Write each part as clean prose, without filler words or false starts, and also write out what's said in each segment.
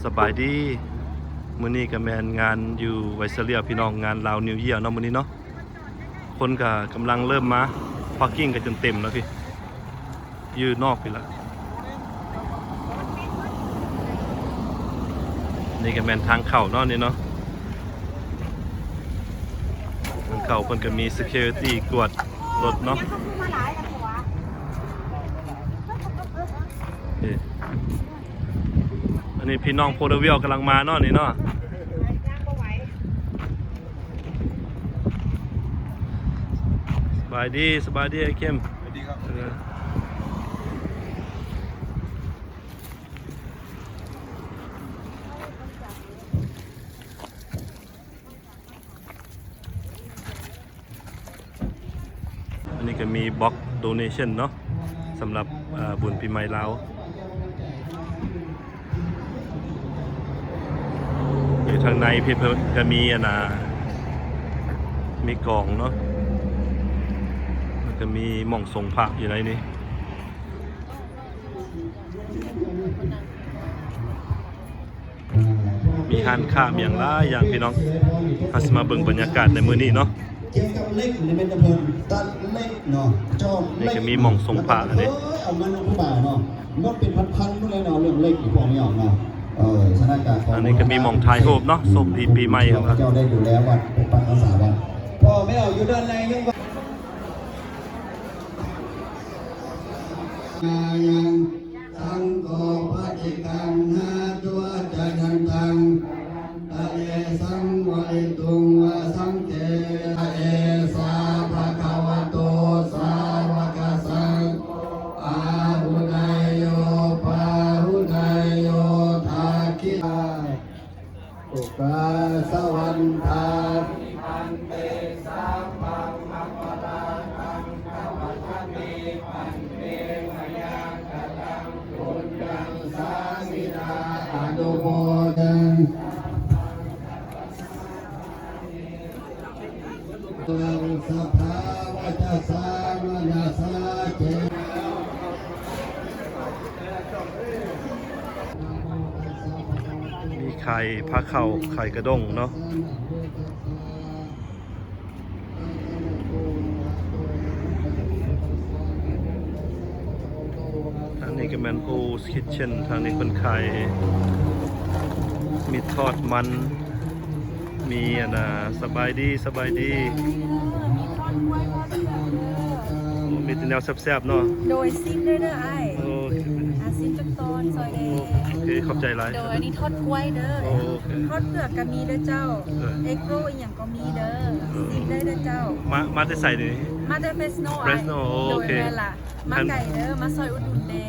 สบายดีมื้อนี้ก็แม่นงานอยู่ไวเซเลียพี่น้องงานลาวนิวเยียร์เนาะมื้อนี้เนาะคนก็กำลังเริ่มมาพาร์กิ้งกันจนเต็มแล้วพี่อยู่นอกพี่ละนี่ก็แม่นทางเข้าเนาะนี่เนาะทางเข้าเพิ่นก็มี security กวดรถเนาะอันนี้พี่น้องโพเดเวียลกำลังมาเนาะนี่เนาะสบายดีไอ้เข้มสบายดีครับอันนี้ก็มีบล็อกโดเนชั่นเนาะสำหรับบุญปีใหม่ลาวอยู่ทางในพี่เพิ่นก็มีมีกล่องเนาะมันก็มีหม่องส่งพระอยู่ในนี้มีห้านค้าอย่างหลายอย่างพี่น้องเราสิมาเบิ่งบรรยากาศในมื้อนี้เนาะเกี่ยวกับเล็กนี่เป็นตะเพิ่นตัดเล็กเนาะจอมนี่ก็มีหม่องส่งพระอันนี้เอาเงินลงผู้บ่าวเนาะงดเป็นพันๆนู่นเลยเนาะเรื่องเล็กอีกพวกนี้ออกเนาะสถานการณ์ของอันนี้ก็มีหม่องถ่ายรูปเนาะส่งดีปีใหม่ครับเจ้าได้ดูแลวัดปกปักรักษาวัดพ่อไม่เอาอยู่ด้านในยังว่ายังสังโฆปฏิกังหาตัวจันทังตะเอสังวะอิตุงวะสังเกเอสาภะคะวะโตสาวกสังอาหุนายโยปาหุนายโยทาคิตาอุปาสวันทาอันเตสัพพังมัปปะราคังขวัชติปันเตมยังกตังปุญญังสามินาอนุโมทังตังสัพพะวัจสามนาสาเจมีไข่พระเข่าไข่กระด้งเนาะทางนี้ก็แมนโอสคิทเช่นทางนี้คนไข่มีทอดมันมีสบายดีมีแต่แนวแซ่บๆเนาะโดยซิมด้วยเด้อไอ้โอ้ซิมจักตอนซอยเด โอเคขอบใจหลายโดยอันนี้ทอดกล้วยเด้อทอดเปลือกก็มีเด้อเจ้าเอ็กโรอีกอย่างก็มีเด้อซิมได้เด้อเจ้ามาได้ใส่ดิมาจากเฟสโนโอเคโดยแม่ล่ะมาไก่เด้อมาซอยอุดหนุนเด้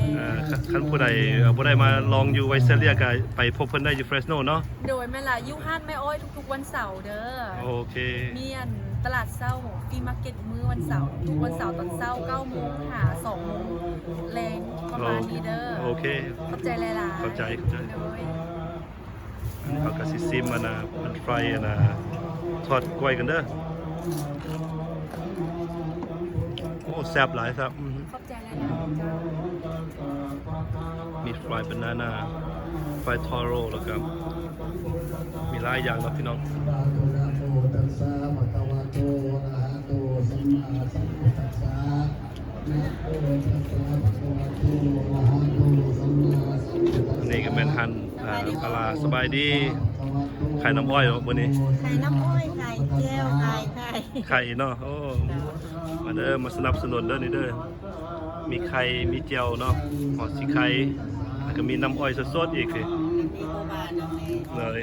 คันผู้ใดบ่ได้มาลองอยู่ไวเซเลียก็ไปพบเพิ่นได้อยู่เฟรชโนเนาะโดยแม่ล่ะอยู่ห้านแม่อ้อยทุกๆวันเสาร์เด้อโอเคมีตลาดเช้าฟรีมาร์เก็ตมื้อวันเสาร์ทุกวันเสาร์ตอนเช้า 9 โมงหา 2 โมงแรงประมาณนี้เด้อโอเคขอบใจหลายๆเข้าใจอันนี้เขาก็สิซิมมันไฟทอดกล้วยกันเด้อโอ้แซ่บหลายครับขอบใจหลายๆมีไฟบานาน่าไฟทอโร่แล้วก็มีหลายอย่างครับพี่น้องนี่ก็เป็นฮันปลาสบายดีไข่น้ำอ้อยวันนี้ไข่น้ำอ้อยไข่เจียวไข่เนาะโอ้มาเด้อมาสนับสนุนเด้อนี่เด้อมีไข่มีเจียวเนาะหอดสีไข่แล้วก็มีน้ำอ้อยสดๆอีกเลย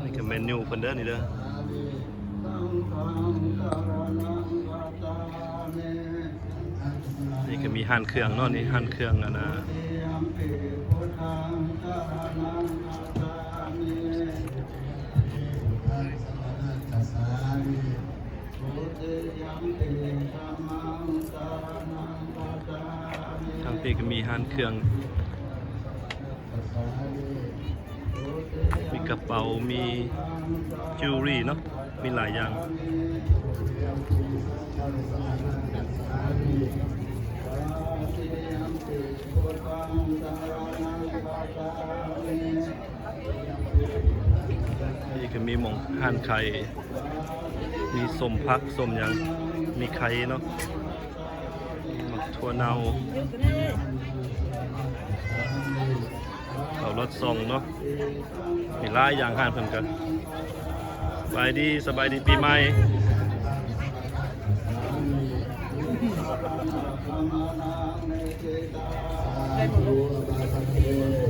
นี่ก็เมนูเพิ่นเด้อนี่เด้อนี่ก็มีหั่นเครื่องเนาะนี่หั่นเครื่องทางพี่ก็มีหั่นเครื่องมีกระเป๋ามีจิวเวลรี่เนาะมีหลายอย่าง Thank you. ก็มีหม่องห่านไข่มีสมพักสมหยังมีไข่เนาะมีหมักถั่วเน่าเขารถส่งเนาะมีหลายอย่างห่านเพิ่นกันสบายดีปีใหม่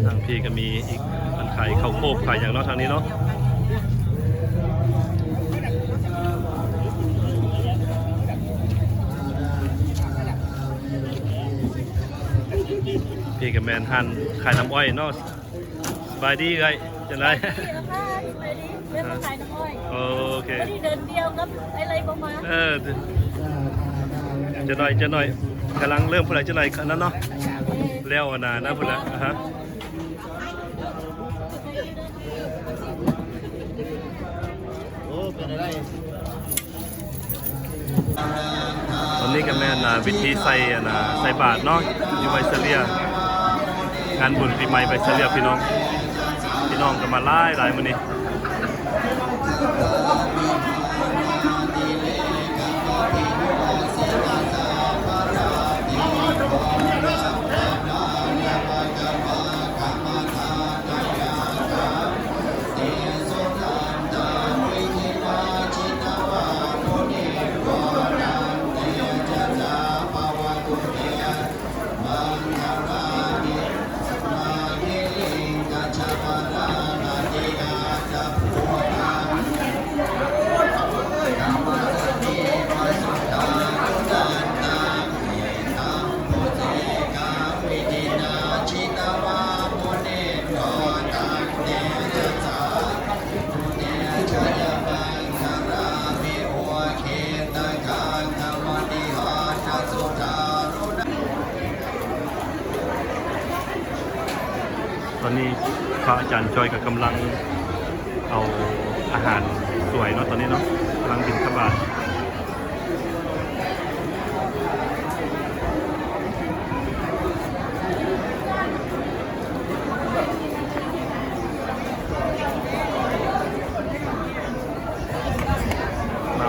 ทางพี่ก็มีอีกอันขายข้าวโพดขายอย่างเนาะทางนี้เนาะพี่กับแมนฮันขายน้ำอ้อยเนาะสบายดีไงจะไร เรื่องขายน้ำอ้อย โอเค ที่เดินเดียวกับอะไรประมาณ จะหน่อยกำลังเริ่มพูดอะไรจะหน่อยนั้นเนาะแล้วนะพูดแล้วฮะตอนนี้กับแม่วิธีใส่บาทเนาะอยู่ไวเซเลียงานบุญปีใหม่ไวเซเลียพี่น้องก็มาหลายมื้อนี้ตอนนี้พระอาจารย์จอยกับกำลังเอาอาหารสวยเนาะตอนนี้เนาะกำลังบิณฑบาต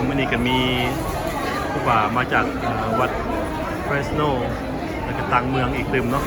มื้อนี้ก็มีผู้บ่ามาจากวัดเฟรสโนแล้วก็ต่างเมืองอีกตึมเนาะ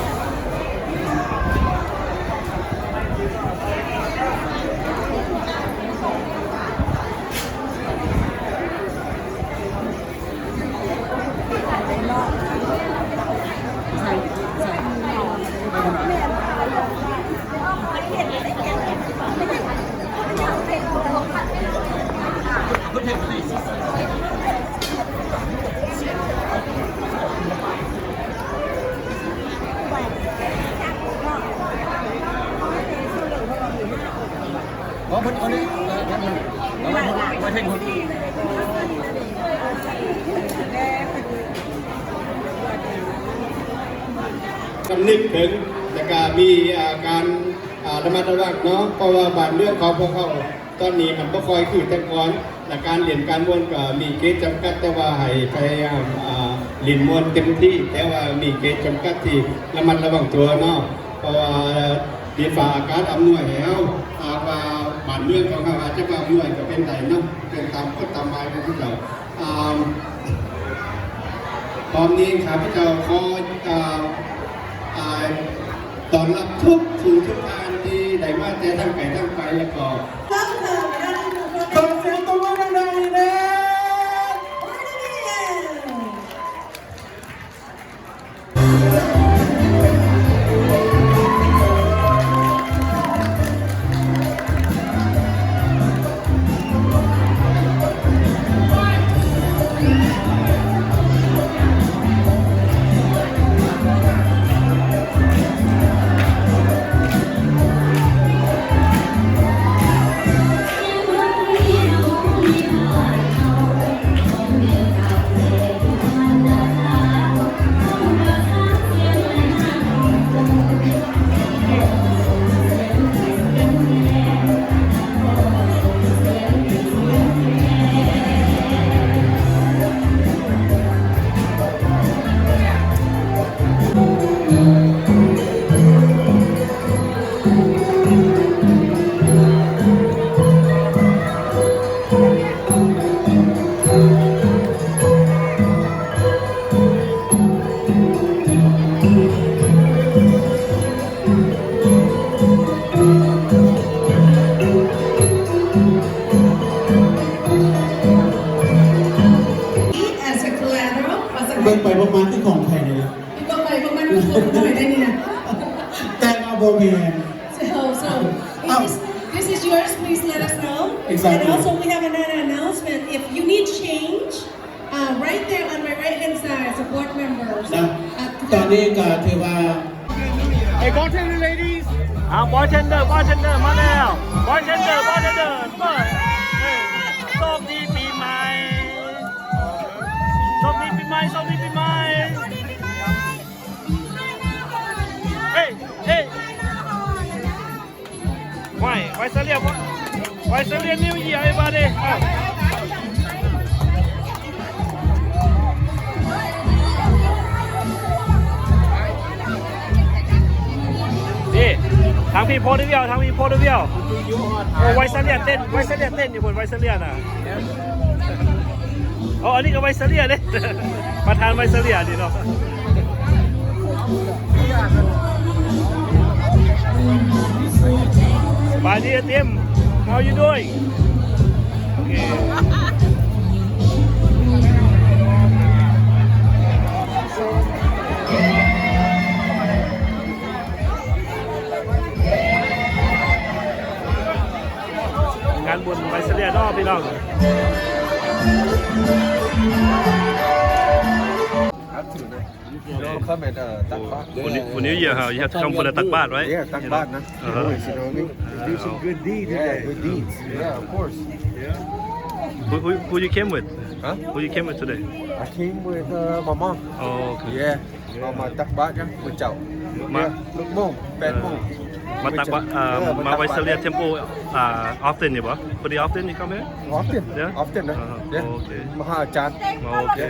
กำนึกถึงแต่ก็มีการระมัดระวังเนาะเพราะว่าบางเรื่องของพวกเขาตอนนี้มันก็คอยคือแต่ก่อนแต่การเรียนการมวลก็มีเกณฑ์จำกัดแต่ว่าให้พยายามเรียนมวลเต็มที่แต่ว่ามีเกณฑ์จำกัดที่ระมัดระวังตัวเนาะเพราะว่าดีฝ่าอากาศอำนวยแล้วว่าบางเรื่องของเขาอาจจะมาอำนวยก็เป็นไหนเนาะเป็นตามกฎตามหมายของที่เราตอนนี้ข้าพเจ้าขอตอนรับทุกท่านที่ได้มาแต่ทั้งไก่ทั้งไปแล้วก็ส่งเสียงตัวดังๆนะ มาคือของไทยเลยล่ะ ก็ไปประมาณทุกคนหน่อยได้นี่นะ แต่มาโบเมียน So this is yours. Please let us know. Exactly. And also we have another announcement. If you need change, right there on my right hand side, support members. นะตอนนี้ก็ถือว่า บอยเชนเดอร์มาแล้วบอยเชนเดอร์เปิดโชคดีปีใหม่เฮ้ยไวเซเลียนิวเยียร์ไอ้บ้าดินี่ทางพี่โพดเดียวโอ้ไวเซเลียเต้นอยู่บนไวเซเลียน่ะอ๋ออันนี้ก็ไวเซเลียเลยประธานไวเซเลียดิเนาะบายดีเต็ม How you doing? Okay. งานบุญไวเซเลียนอกพี่น้องวันนี้you have to come for the takbat, right? Yeah, takbat, nah. Always, you know what I mean? Do some good deeds. Yeah, good deeds. Yeah, of course. Who you came with? Huh? Who you came with today? I came with my mom. Oh, okay. Yeah. Mama takbat kan, bercau. Ma- Lúc mông, pet mông. มาตักบาตรมาไวเซเลียเทมโปoften นี่ปะ pretty often you come here? Often. Yeah? Often, nah. Uh-huh. Yeah. Okay. Maha Chan. Okay.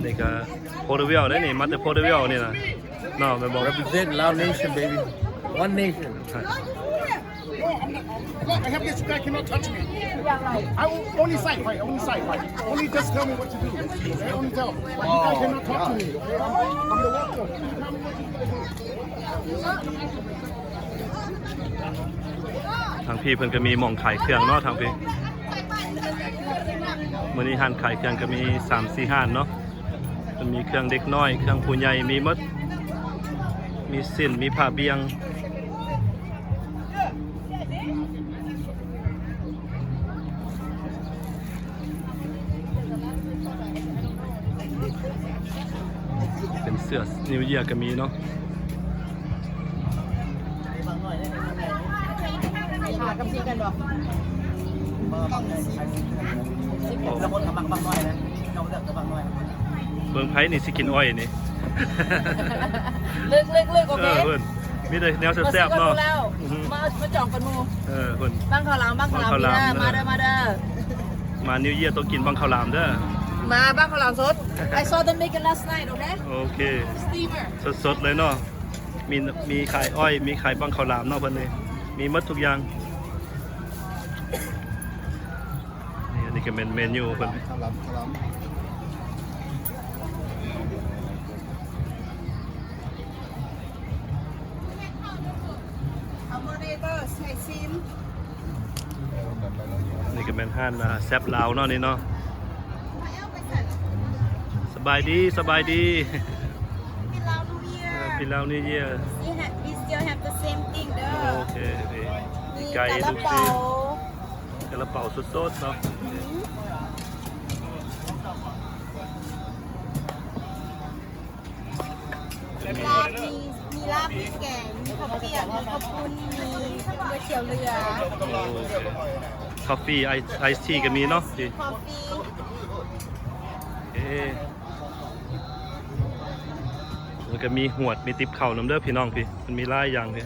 นี่ก็โพเดวิลได้นี่มาแต่โพเดวิลนี่นะน้องไปบอก Represent Lao Nation, baby. One nation. Look, I have this guy cannot touch me. I will only side fight. Only just tell me what to do. Okay? Only tell. But you guys cannot talk to me. Okay? I'm the worker. Tell me what to do. ทางพี่เพิ่นก็มีหม่องขายเครื่องเนาะทางพี่มื้อนี้ห้านขายเครื่องก็มี 3-4 ห้านเนาะมันมีเครื่องเด็กน้อยเครื่องผู้ใหญ่มีหมดมีสิ้นมีผ้าเบียงเป็นเสื้อนิวเยียร์ก็มีเนาะเบิ่งไผนี่สิกินอ้อยนี่ เลิกโอเค เพิ่นมีแต่แนวแซ่บๆเนาะ มาจองกันมู เพิ่น บ้างข้าวหลามพี่เด้อมาเด้อ มานิวเยียร์ต้องกินบังข้าวหลามเด้อ มาบ้างข้าวหลามสด I saw them make it last night โอเค steamer สดๆเลยเนาะมีขายอ้อยมีขายบังข้าวหลามเนาะเพิ่นนี่มีหมดทุกอย่างนี่อันนี้ก็เป็นเมนูเพิ่น นี่ก็เป็นห้านแซบลาวเนาะนี่เนาะสบายดีพี่ลาวนี่เยี่ย We still have the same thing เด้อ โอเคนี่ มี ไก่ กะ ลู ละ ก เปา ชิ้นกระเป๋าสดๆเนาะลาบมีลาบมีแกงมีข้าวเปียกมีข้าวปุ้นมีก๋วยเตี๋ยวเรือ คาเฟ่ไอซ์ทีก็มีเนาะพี่ คอฟฟี่ แล้วก็มีหวดมีติบเข่าน้ำเด้อพี่น้องพี่มันมีหลายอย่างพี่